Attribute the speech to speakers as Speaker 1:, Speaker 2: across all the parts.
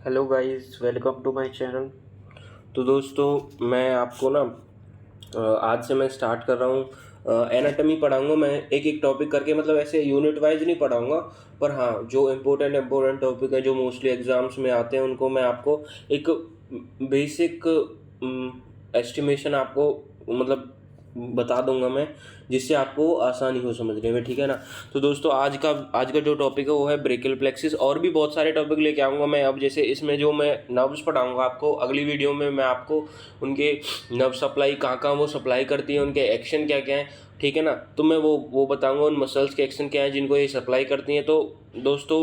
Speaker 1: Hello guys, welcome to my channel. तो दोस्तों, मैं आपको ना आज से मैं स्टार्ट कर रहा हूँ एनाटॉमी पढ़ाऊँगा। मैं एक एक टॉपिक करके, मतलब ऐसे यूनिट वाइज नहीं पढ़ाऊँगा, पर हाँ, जो इम्पोर्टेंट टॉपिक है जो मोस्टली एग्जाम्स में आते हैं उनको मैं आपको एक बेसिक एस्टिमेशन आपको मतलब बता दूंगा मैं, जिससे आपको आसानी हो समझने में, ठीक है ना। तो दोस्तों, आज का जो टॉपिक है वो है ब्रेकियल प्लेक्सिस। और भी बहुत सारे टॉपिक लेके आऊँगा मैं। अब जैसे इसमें जो मैं नर्व्स पढ़ाऊँगा आपको, अगली वीडियो में मैं आपको उनके नर्व सप्लाई कहाँ कहाँ वो सप्लाई करती है, उनके एक्शन क्या क्या है, ठीक है ना। तो मैं वो बताऊँगा उन मसल्स के एक्शन क्या है जिनको ये सप्लाई करती हैं। तो दोस्तों,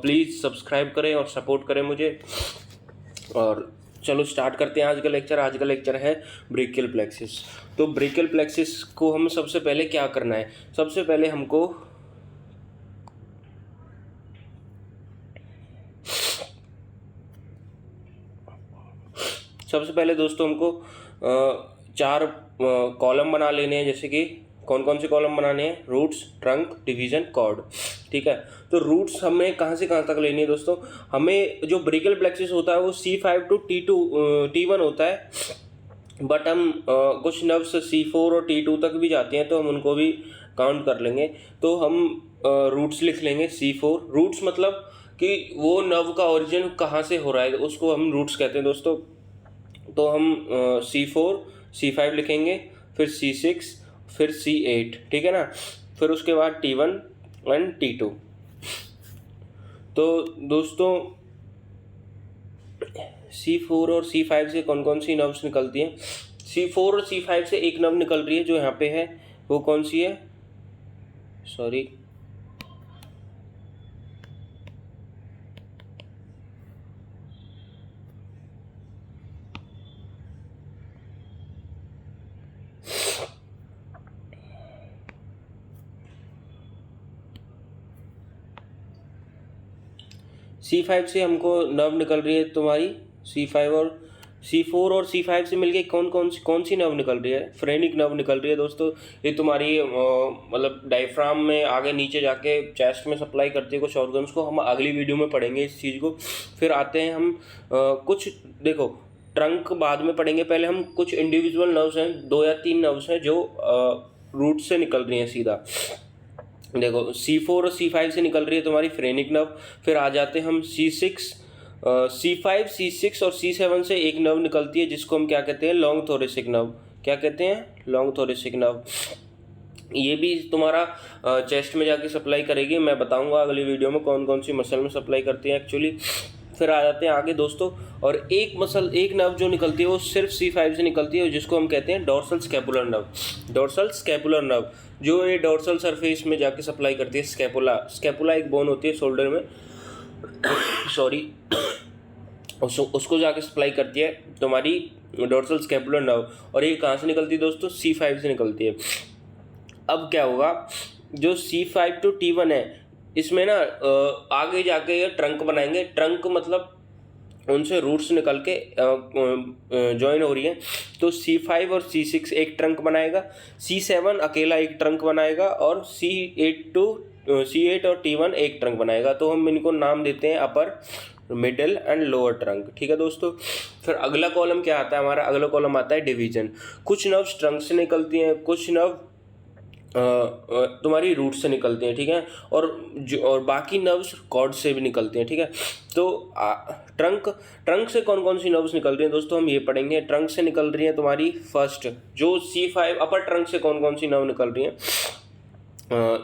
Speaker 1: प्लीज़ सब्सक्राइब करें और सपोर्ट करें मुझे। और चलो स्टार्ट करते हैं आज का लेक्चर। आज का लेक्चर है ब्रेकियल प्लेक्सिस। तो ब्रेकियल प्लेक्सिस को हम सबसे पहले क्या करना है, सबसे पहले दोस्तों हमको चार कॉलम बना लेने हैं। जैसे कि कौन कौन से कॉलम बनाने हैं? रूट्स, ट्रंक, डिवीजन, कॉर्ड, ठीक है। तो रूट्स हमें कहाँ से कहाँ तक लेनी है दोस्तों? हमें जो ब्रेकियल प्लेक्सिस होता है वो C5 टू T1 होता है, बट हम कुछ नर्व्स C4 और T2 तक भी जाते हैं, तो हम उनको भी काउंट कर लेंगे। तो हम रूट्स लिख लेंगे C4। रूट्स मतलब कि वो नर्व का ओरिजिन कहाँ से हो रहा है, उसको हम रूट्स कहते हैं दोस्तों। तो हम C4, C5 लिखेंगे, फिर C6, फिर C8, ठीक है ना। फिर उसके बाद T1 एंड T2। तो दोस्तों, C4 और C5 से कौन कौन सी नर्व्स निकलती हैं? C4 और C5 से एक नर्व निकल रही है जो यहाँ पे है, वो कौन सी है? सॉरी, C5 से हमको नर्व निकल रही है तुम्हारी C4 और C5 से मिलके कौन सी नर्व निकल रही है? फ्रेनिक नर्व निकल रही है दोस्तों। ये तुम्हारी मतलब डायफ्राम में आगे नीचे जाके चेस्ट में सप्लाई करती है कुछ ऑर्गन्स को। हम अगली वीडियो में पढ़ेंगे इस चीज़ को। फिर आते हैं हम कुछ, देखो, ट्रंक बाद में पढ़ेंगे। पहले हम कुछ इंडिविजुअल नर्व्स हैं, 2 या 3 नर्व्स हैं जो रूट से निकल रही हैं सीधा। देखो, C4 और C5 से निकल रही है तुम्हारी फ्रेनिक नर्व। फिर आ जाते हैं हम C6, C5, C6 और C7 से एक नर्व निकलती है जिसको हम क्या कहते हैं? Long thoracic nerve. क्या कहते हैं? Long thoracic nerve. ये भी तुम्हारा चेस्ट में जाके सप्लाई करेगी। मैं बताऊंगा अगली वीडियो में कौन कौन सी मसल में सप्लाई करती है एक्चुअली। फिर आ जाते हैं आगे दोस्तों, और एक नर्व जो निकलती है वो सिर्फ C5 से निकलती है, जिसको हम कहते हैं dorsal scapular nerve. Dorsal scapular nerve जो ये डोर्सल सरफेस में जाके सप्लाई करती है। स्कैपुला एक बोन होती है शोल्डर में, सॉरी, उसको जाके सप्लाई करती है तुम्हारी डोर्सल स्कैपुलर नर्व। और ये कहाँ से निकलती है दोस्तों? C5 से निकलती है। अब क्या होगा, जो C5 टू T1 है, इसमें ना आगे जाके ये ट्रंक बनाएंगे। ट्रंक मतलब उनसे रूट्स निकल के ज्वाइन हो रही है। तो C5 और C6 एक ट्रंक बनाएगा, C7 अकेला एक ट्रंक बनाएगा, और C8 और T1 एक ट्रंक बनाएगा। तो हम इनको नाम देते हैं अपर, मिडिल एंड लोअर ट्रंक, ठीक है दोस्तों। फिर अगला कॉलम क्या आता है हमारा? अगला कॉलम आता है डिवीजन। कुछ नर्व्स ट्रंक से निकलती हैं, कुछ नर्व तुम्हारी रूट से निकलते हैं, ठीक है। और बाकी नर्व्स कॉर्ड से भी निकलते हैं, ठीक है। तो ट्रंक से कौन कौन सी नर्व्स निकल रही हैं दोस्तों, हम ये पढ़ेंगे। ट्रंक से निकल रही है तुम्हारी फर्स्ट, जो C5 अपर ट्रंक से कौन कौन सी नर्व निकल रही हैं?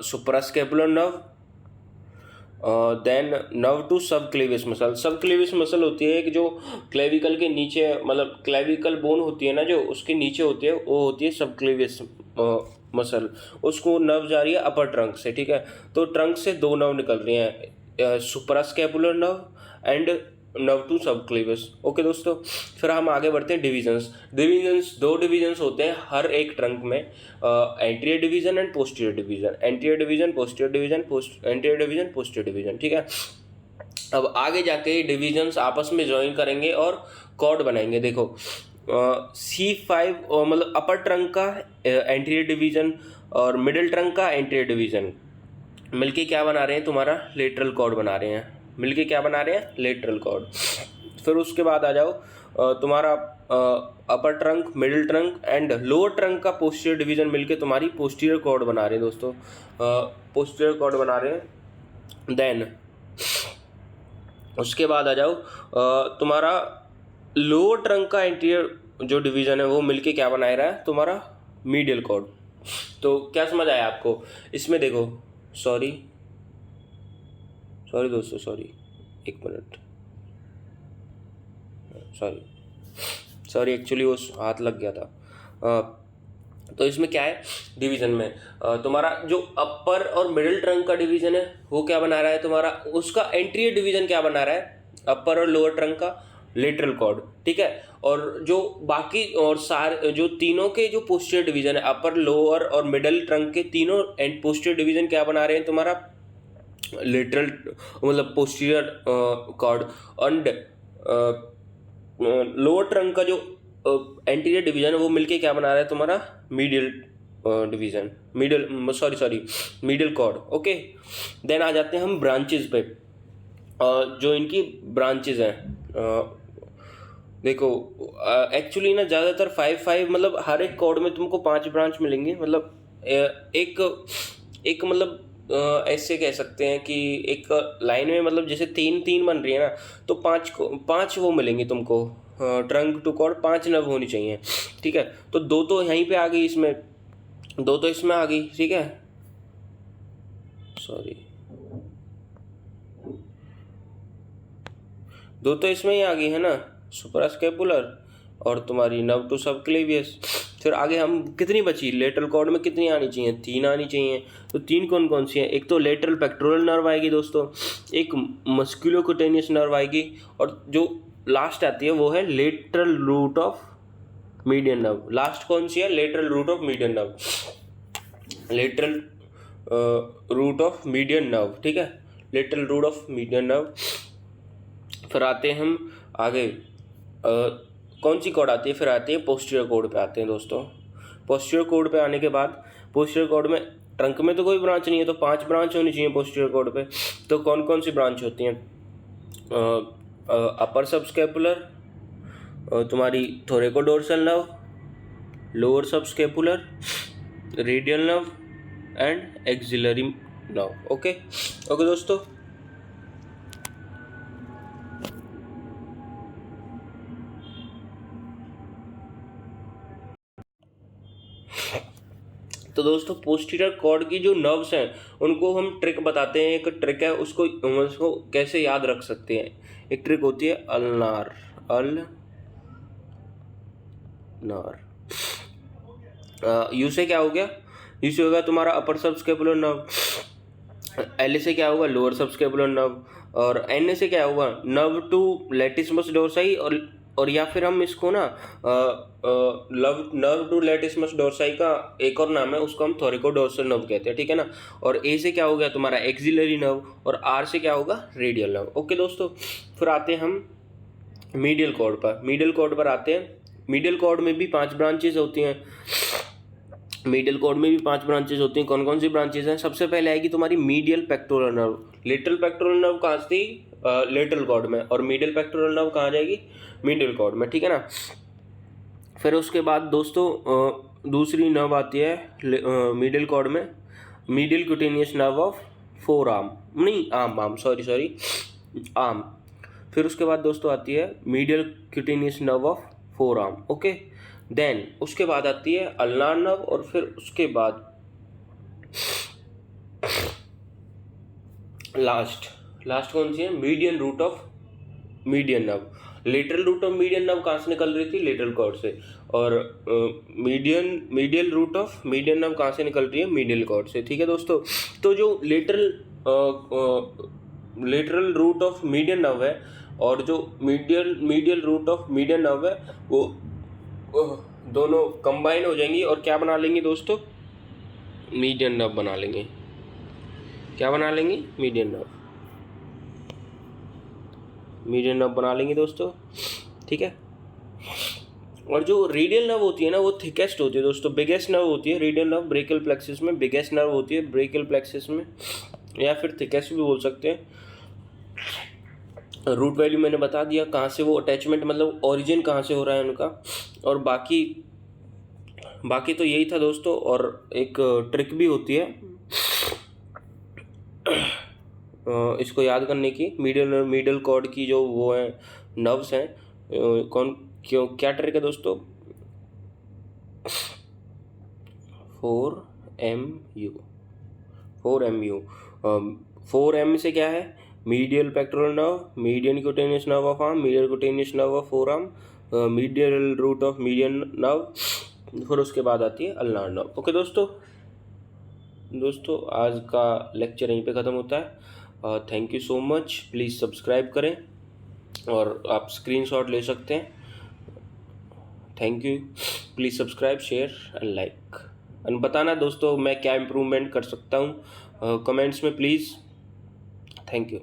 Speaker 1: Suprascapular nerve, then nerve to subclavius muscle. Subclavius muscle होती है कि जो क्लेविकल के नीचे, मतलब क्लेविकल बोन होती है ना, जो उसके नीचे होती है, वो होती है सब क्लेविस मसल। उसको नर्व जा रही है अपर ट्रंक से, ठीक है। तो ट्रंक से 2 नर्व निकल रही हैं, suprascapular nerve and nerve to subclavius. Okay दोस्तों, फिर हम आगे बढ़ते हैं डिवीजन्स 2 डिवीजन्स होते हैं हर एक ट्रंक में, anterior division and posterior division. Anterior division, posterior division, anterior division, posterior division, ठीक है। अब आगे जाके डिवीजन्स आपस में ज्वाइन करेंगे और कॉर्ड बनाएंगे। देखो, C5 मतलब अपर ट्रंक का एंटीरियर डिवीजन और मिडिल ट्रंक का एंटीरियर डिवीजन मिलके क्या बना रहे हैं? तुम्हारा लेटरल कॉर्ड बना रहे हैं। मिलके क्या बना रहे हैं? Lateral cord. फिर उसके बाद आ जाओ तुम्हारा upper trunk, middle trunk and lower trunk का पोस्टीरियर डिवीजन मिलके तुम्हारी पोस्टीरियर कॉर्ड बना रहे हैं दोस्तों, पोस्टीरियर कॉर्ड बना रहे हैं। देन उसके बाद आ जाओ तुम्हारा लोअर ट्रंक का एंटीरियर जो डिवीजन है वो मिलके क्या बना रहा है तुम्हारा मीडियल कॉर्ड। तो क्या समझ आया आपको इसमें? देखो सॉरी दोस्तों, सॉरी, एक मिनट, सॉरी एक्चुअली वो हाथ लग गया था। तो इसमें क्या है डिवीजन में तुम्हारा जो अपर और मिडिल ट्रंक का डिवीजन है वो क्या बना रहा है तुम्हारा, उसका एंटीरियर डिवीजन क्या बना रहा है, अपर और लोअर ट्रंक का लेटरल कॉर्ड, ठीक है। और जो बाकी और सारे जो तीनों के जो पोस्टीरियर डिवीजन है, अपर, लोअर और मिडिल ट्रंक के तीनों एंड पोस्टीरियर डिवीजन क्या बना रहे हैं तुम्हारा लेटरल, मतलब posterior cord. And lower trunk का जो एंटीरियर डिवीजन है वो मिलके क्या बना रहा है तुम्हारा medial division, medial cord. Okay, then आ जाते हैं हम ब्रांचेस पे। जो इनकी ब्रांचेस हैं देखो एक्चुअली ना ज़्यादातर 5 मतलब हर एक कॉर्ड में तुमको 5 ब्रांच मिलेंगे, मतलब एक मतलब ऐसे कह सकते हैं कि एक लाइन में मतलब जैसे 3 बन रही है ना, तो 5 वो मिलेंगे तुमको ट्रंक टू कॉर्ड, 5 नब होनी चाहिए, ठीक है। तो 2 तो यहीं पे आ गई, इसमें 2 तो इसमें आ गई, ठीक है, सॉरी 2 तो इसमें ही आ गई है ना, सुपरास्कैपुलर और तुम्हारी नर्व टू सबक्लेवियस। फिर आगे हम कितनी बची, लेटरल कॉर्ड में कितनी आनी चाहिए, 3 आनी चाहिए। तो 3 कौन कौन सी हैं? एक तो लेटरल पेक्टोरल नर्व आएगी दोस्तों, एक मस्कुलोक्यूटेनियस नर्व आएगी, और जो लास्ट आती है वो है lateral root of median nerve. Last कौन सी है? Lateral root of median nerve, lateral root of median nerve, ठीक है, lateral root of median nerve. फिर आते हैं हम आगे कौन सी कॉर्ड आती है, फिर आती है पोस्टीरियर कॉर्ड पे आते हैं दोस्तों। पोस्टीरियर कॉर्ड पे आने के बाद पोस्टीरियर कॉर्ड में ट्रंक में तो कोई ब्रांच नहीं है, तो 5 ब्रांच होनी चाहिए पोस्टीरियर कॉर्ड पे। तो कौन कौन सी ब्रांच होती हैं? अपर सबस्कैपुलर, तुम्हारी थोरेकोडोर्सल nerve, lower subscapular, radial nerve and axillary nerve. Okay दोस्तों, तो दोस्तों पोस्टीरियर कॉर्ड की जो नर्व्स हैं उनको हम ट्रिक बताते हैं। एक ट्रिक है, उसको कैसे याद रख सकते हैं। एक ट्रिक होती है अल्नार, यू से क्या हो गया, यू से होगा तुम्हारा अपर सबस्कैपुलर नर्व, एल से क्या होगा लोअर सबस्कैपुलर नर्व, और एन से क्या होगा नर्व टू लेटिसमस डोर्साई, और या फिर हम इसको ना नर्व टू लेटिसमस डोर्साई का एक और नाम है, उसको हम थोरिकोडोर्सल नर्व कहते हैं, ठीक है ना। और ए से क्या हो गया तुम्हारा एक्सिलरी नर्व, और आर से क्या होगा रेडियल नर्व। ओके दोस्तों, फिर आते हैं हम मीडियल कॉर्ड पर। मीडियल कॉर्ड पर आते हैं। मीडियल कॉर्ड में भी 5 ब्रांचेज होती हैं। मीडियल कॉर्ड में भी 5 ब्रांचेज होती हैं। कौन कौन सी ब्रांचेज हैं? सबसे पहले आएगी तुम्हारी medial pectoral nerve. Lateral pectoral nerve कहाँ थी? लेटरल कॉर्ड में। और मीडियल पेक्टोरल नर्व कहाँ जाएगी? मीडियल कॉर्ड में, ठीक है ना। फिर उसके बाद दोस्तों दूसरी नर्व आती है मीडियल कॉर्ड में, medial cutaneous nerve of forearm, नहीं आर्म, सॉरी आर्म। फिर उसके बाद दोस्तों आती है medial cutaneous nerve of forearm. Okay, then उसके बाद आती है अल्नार नर्व, और फिर उसके बाद लास्ट कौन सी है? Median root of median nerve. Lateral root of median nerve कहाँ से निकल रही थी? लेटरल कॉर्ड से। और medial root of median nerve कहाँ से निकल रही है? मीडियल कॉर्ड से, ठीक है दोस्तों। तो जो lateral root of median nerve है और जो medial root of median nerve है वो दोनों कंबाइन हो जाएंगी और क्या बना लेंगे दोस्तों? मीडियन नर्व बना लेंगे। क्या बना लेंगे? मीडियन नर्व बना लेंगे दोस्तों, ठीक है। और जो रेडियल नर्व होती है ना वो थिकेस्ट होती है दोस्तों, बिगेस्ट नर्व होती है रेडियल नर्व ब्रेकियल प्लेक्सिस में, बिगेस्ट नर्व होती है ब्रेकियल प्लेक्सिस में, या फिर थिकेस्ट भी बोल सकते हैं। रूट वैल्यू मैंने बता दिया, कहाँ से वो अटैचमेंट मतलब ओरिजिन कहाँ से हो रहा है उनका। और बाकी बाकी तो यही था दोस्तों। और एक ट्रिक भी होती है इसको याद करने की, मिडल कॉर्ड की जो वो है नर्व्स हैं, कौन क्यों क्या ट्रिक है दोस्तों, 4MU 4MU 4M से क्या है, medial pectoral nerve, median cutaneous nerve of arm, medial cutaneous nerve of forearm, medial root of median nerve, फिर उसके बाद आती है अल्नार नर्व। ओके दोस्तों आज का लेक्चर यहीं पे ख़त्म होता है। Thank you so much. Please subscribe करें और आप स्क्रीनशॉट ले सकते हैं। Thank you. Please subscribe, share and like. And बताना दोस्तों मैं क्या इम्प्रूवमेंट कर सकता हूँ कमेंट्स में प्लीज़। Thank you.